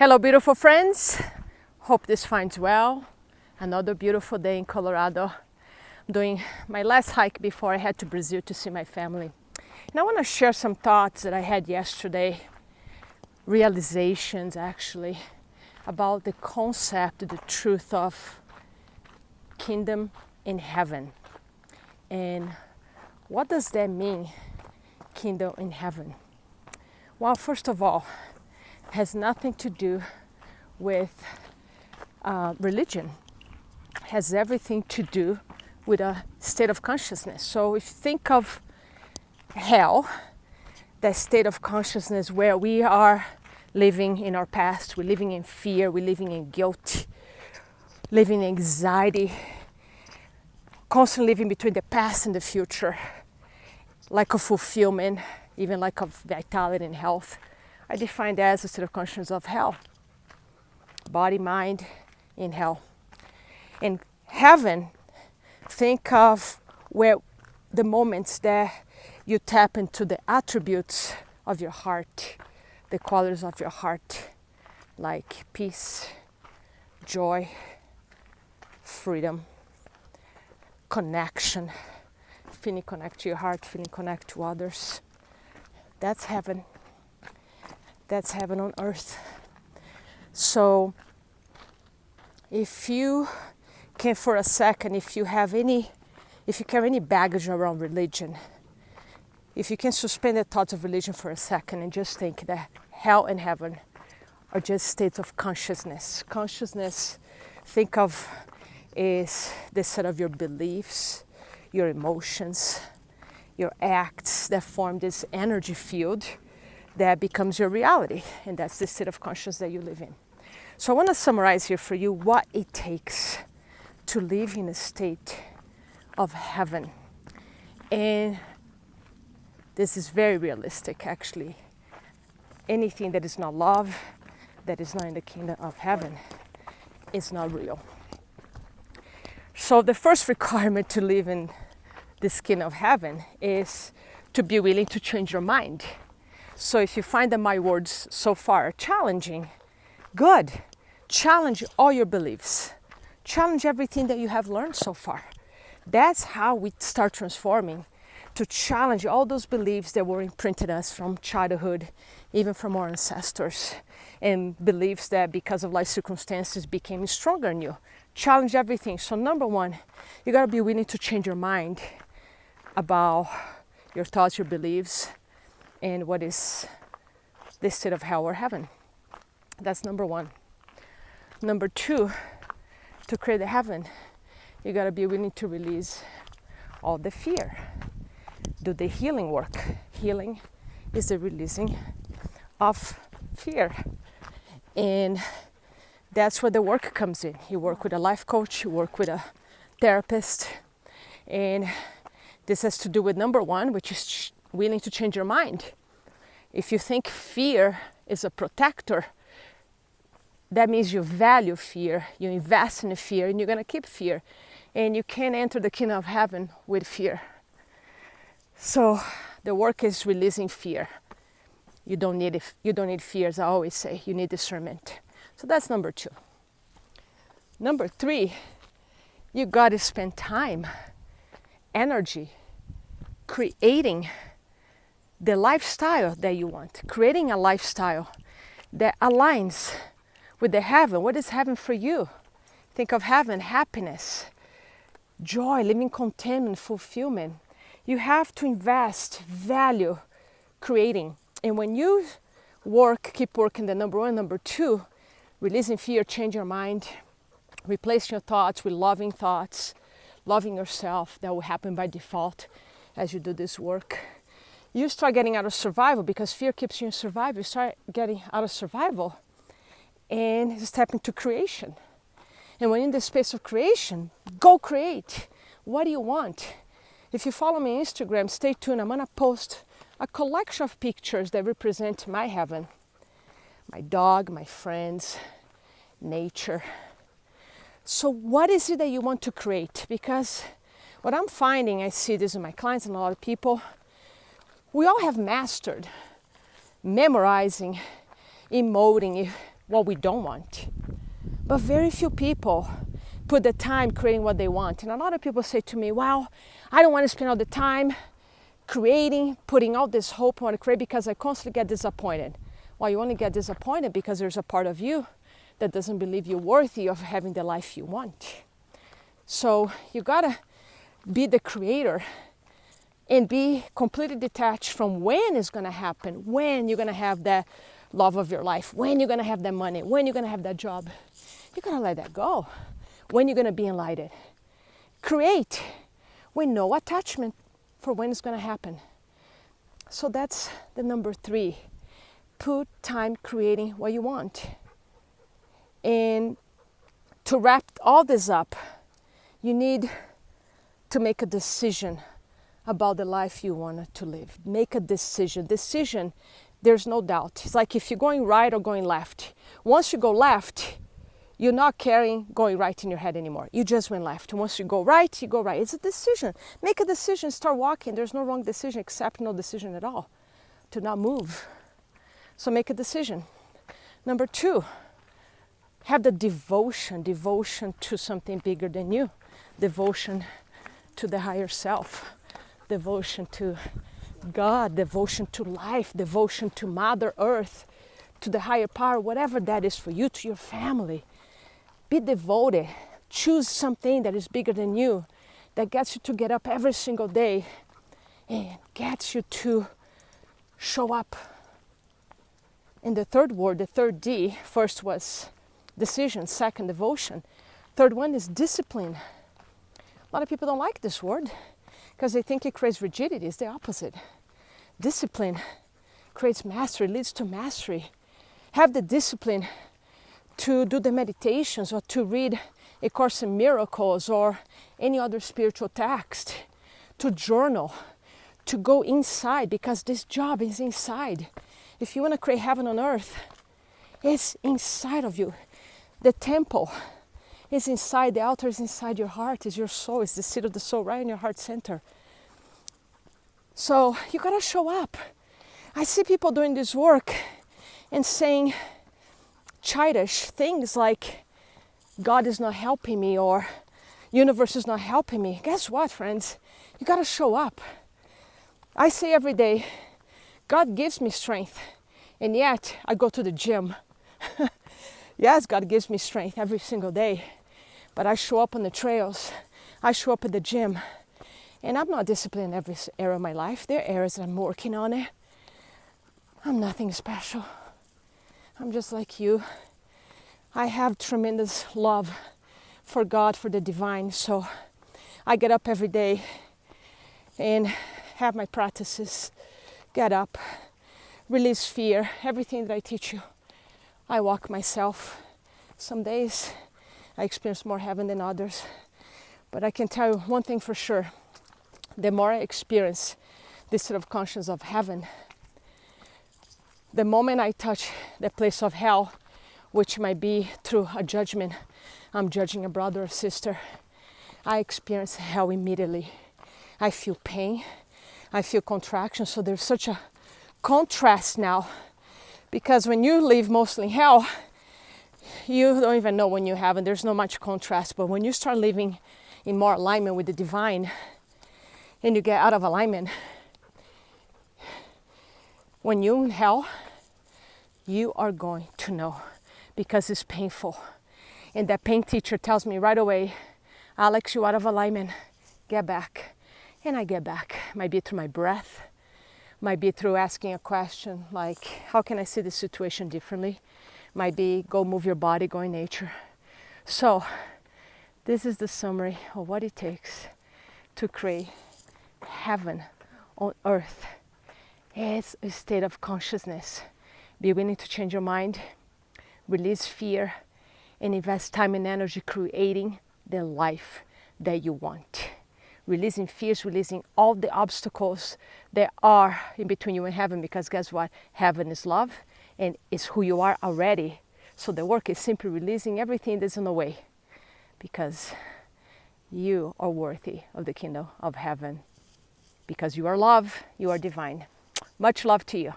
Hello, beautiful friends. Hope this finds well. Another beautiful day in Colorado. I'm doing my last hike before I head to Brazil to see my family. And I want to share some thoughts that I had yesterday, realizations actually, about the concept, the truth of kingdom in heaven. And what does that mean, kingdom in heaven? Well, first of all, has nothing to do with religion. It has everything to do with a state of consciousness. So if you think of hell, that state of consciousness where we are living in our past, we're living in fear, we're living in guilt, living in anxiety, constantly living between the past and the future, lack of fulfillment, even lack of vitality and health. I define that as a state of consciousness of hell. Body, mind in hell. In heaven, think of where the moments that you tap into the attributes of your heart, the qualities of your heart, like peace, joy, freedom, connection, feeling connect to your heart, feeling connect to others. That's heaven. That's heaven on earth. So if you can for a second, if you carry any baggage around religion, if you can suspend the thoughts of religion for a second and just think that hell and heaven are just states of consciousness. Consciousness, think of, is the set of your beliefs, your emotions, your acts that form this energy field that becomes your reality, and that's the state of consciousness that you live in. So I want to summarize here for you what it takes to live in a state of heaven. And this is very realistic, actually. Anything that is not love, that is not in the kingdom of heaven, is not real. So the first requirement to live in this kingdom of heaven is to be willing to change your mind. So if you find that my words so far are challenging, good. Challenge all your beliefs. Challenge everything that you have learned so far. That's how we start transforming, to challenge all those beliefs that were imprinted us from childhood, even from our ancestors, and beliefs that because of life circumstances became stronger in you. Challenge everything. So number one, you gotta be willing to change your mind about your thoughts, your beliefs, and what is the state of hell or heaven. That's number one. Number two, to create a heaven, you gotta be willing to release all the fear. Do the healing work. Healing is the releasing of fear. And that's where the work comes in. You work with a life coach, you work with a therapist, and this has to do with number one, which is willing to change your mind. If you think fear is a protector, that means you value fear, you invest in the fear, and you're gonna keep fear. And you can't enter the kingdom of heaven with fear. So the work is releasing fear. You don't need fear, as I always say, you need discernment. So that's number two. Number three, you gotta spend time, energy, creating the lifestyle that you want, creating a lifestyle that aligns with the heaven. What is heaven for you? Think of heaven, happiness, joy, living contentment, fulfillment. You have to invest, value, creating. And when you keep working the number one, number two, releasing fear, change your mind, replacing your thoughts with loving thoughts, loving yourself, that will happen by default as you do this work. You start getting out of survival, because fear keeps you in survival. You start getting out of survival and step into creation. And when in the space of creation, go create. What do you want? If you follow me on Instagram, stay tuned. I'm gonna post a collection of pictures that represent my heaven. My dog, my friends, nature. So what is it that you want to create? Because what I'm finding, I see this in my clients and a lot of people, we all have mastered memorizing, emoting, what we don't want. But very few people put the time creating what they want. And a lot of people say to me, well, I don't want to spend all the time creating, putting out this hope I want to create because I constantly get disappointed. Well, you only get disappointed because there's a part of you that doesn't believe you're worthy of having the life you want. So you gotta be the creator and be completely detached from when it's gonna happen, when you're gonna have that love of your life, when you're gonna have that money, when you're gonna have that job. You gotta let that go. When you're gonna be enlightened. Create with no attachment for when it's gonna happen. So that's the number 3. Put time creating what you want. And to wrap all this up, you need to make a decision about the life you want to live. Make a decision. Decision, there's no doubt. It's like if you're going right or going left. Once you go left, you're not carrying going right in your head anymore. You just went left. Once you go right, you go right. It's a decision. Make a decision, start walking. There's no wrong decision except no decision at all. To not move. So make a decision. Number 2, have the devotion to something bigger than you. Devotion to the higher self. Devotion to God. Devotion to life. Devotion to Mother Earth. To the higher power, whatever that is for you, to your family. Be devoted. Choose something that is bigger than you, that gets you to get up every single day and gets you to show up. And the third word, the third D, first was decision, second devotion. Third one is discipline. A lot of people don't like this word because they think it creates rigidity. It's the opposite. Discipline creates mastery, leads to mastery. Have the discipline to do the meditations or to read A Course in Miracles or any other spiritual text, to journal, to go inside, because this job is inside. If you want to create heaven on earth, it's inside of you. The temple is inside, the altar is inside your heart, is your soul, is the seat of the soul right in your heart center. So you gotta show up. I see people doing this work and saying childish things like God is not helping me or universe is not helping me. Guess what, friends? You gotta show up. I say every day, God gives me strength, and yet I go to the gym. Yes, God gives me strength every single day, but I show up on the trails. I show up at the gym, and I'm not disciplined in every area of my life. There are areas that I'm working on it. I'm nothing special. I'm just like you. I have tremendous love for God, for the divine, so I get up every day and have my practices. Get up, release fear, everything that I teach you. I walk myself. Some days I experience more heaven than others. But I can tell you one thing for sure. The more I experience this sort of consciousness of heaven, the moment I touch the place of hell, which might be through a judgment, I'm judging a brother or sister, I experience hell immediately. I feel pain. I feel contraction. So there's such a contrast now, because when you live mostly in hell, you don't even know when you have, and there's not much contrast. But when you start living in more alignment with the divine and you get out of alignment, when you're in hell, you are going to know, because it's painful. And that pain teacher tells me right away, Alex, you're out of alignment, get back. And I get back. Might be through my breath, might be through asking a question like, how can I see this situation differently? Might be go move your body, go in nature. So this is the summary of what it takes to create heaven on earth. It's a state of consciousness. Be willing to change your mind, release fear, and invest time and energy creating the life that you want. Releasing fears, releasing all the obstacles that are in between you and heaven, because guess what? Heaven is love and it's who you are already. So the work is simply releasing everything that's in the way, because you are worthy of the kingdom of heaven, because you are love, you are divine. Much love to you.